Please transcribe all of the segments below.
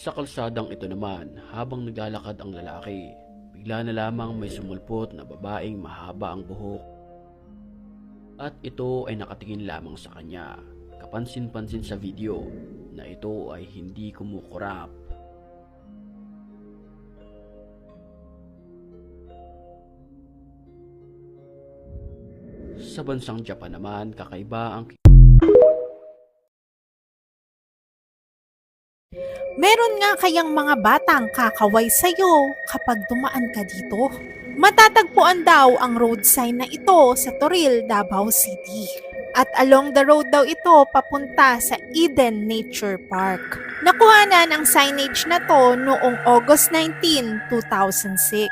Sa kalsadang ito naman, habang naglalakad ang lalaki, bigla na lamang may sumulpot na babaeng mahaba ang buhok. At ito ay nakatingin lamang sa kanya. Kapansin-pansin sa video na ito ay hindi kumukurap. Sa bansang Japan naman, kakaiba ang Meron nga kayang mga batang kakaway sa'yo kapag dumaan ka dito? Matatagpuan daw ang road sign na ito sa Toril, Davao City. At along the road daw ito papunta sa Eden Nature Park. Nakuhanan ang signage na to noong August 19, 2006.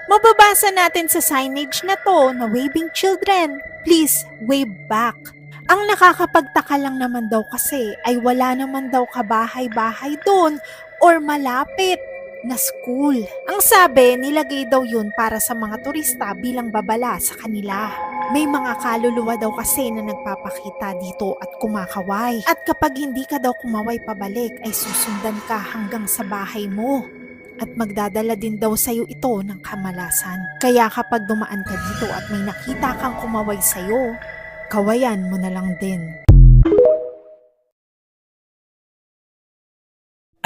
Mababasa natin sa signage na to na waving children, please wave back. Ang nakakapagtaka lang naman daw kasi ay wala naman daw kabahay-bahay doon or malapit na school. Ang sabi, nilagay daw yun para sa mga turista bilang babala sa kanila. May mga kaluluwa daw kasi na nagpapakita dito at kumakaway. At kapag hindi ka daw kumaway pabalik ay susundan ka hanggang sa bahay mo. At magdadala din daw sa'yo ito ng kamalasan. Kaya kapag dumaan ka dito at may nakita kang kumaway sa'yo, kawayan mo na lang din.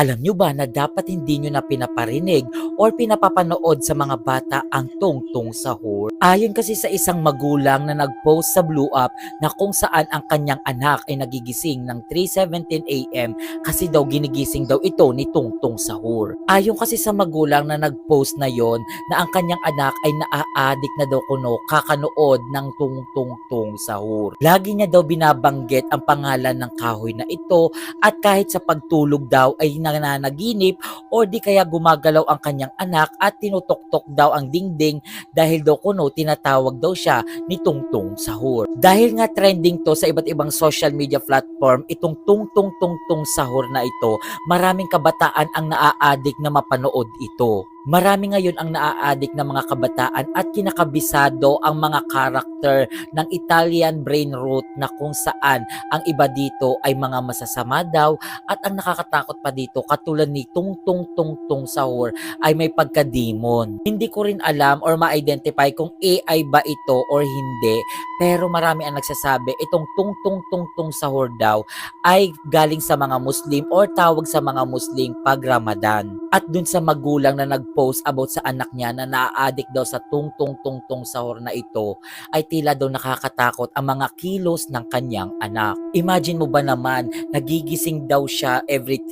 Alam nyo ba na dapat hindi nyo na pinaparinig or pinapapanood sa mga bata ang tungtong sahur? Ayon kasi sa isang magulang na nag-post sa Blue Up na kung saan ang kanyang anak ay nagigising ng 3:17 AM kasi daw ginigising daw ito ni tungtong sahur. Ayon kasi sa magulang na nag-post na yon na ang kanyang anak ay naa-addict na daw kuno kakanood ng tungtong sahur. Lagi niya daw binabanggit ang pangalan ng kahoy na ito at kahit sa pagtulog daw ay nananaginip o di kaya gumagalaw ang kanyang anak at tinutok-tok daw ang dingding dahil daw kuno tinatawag daw siya ni tungtong sahur. Dahil nga trending to sa iba't ibang social media platform itong tungtong sahur na ito, maraming kabataan ang naa-addict na mapanood ito. Marami ngayon ang naa-addict na mga kabataan at kinakabisado ang mga karakter ng Italian brain rot na kung saan ang iba dito ay mga masasama daw at ang nakakatakot pa dito katulad ni tungtong sahur ay may pagka-demon. Hindi ko rin alam or ma-identify kung AI ba ito or hindi, pero marami ang nagsasabi itong tungtong sahur daw ay galing sa mga Muslim or tawag sa mga Muslim pag Ramadan. At dun sa magulang na nag-post about sa anak niya na naa-addict daw sa tungtong sahur na ito ay tila daw nakakatakot ang mga kilos ng kanyang anak. Imagine mo ba naman, nagigising daw siya every 3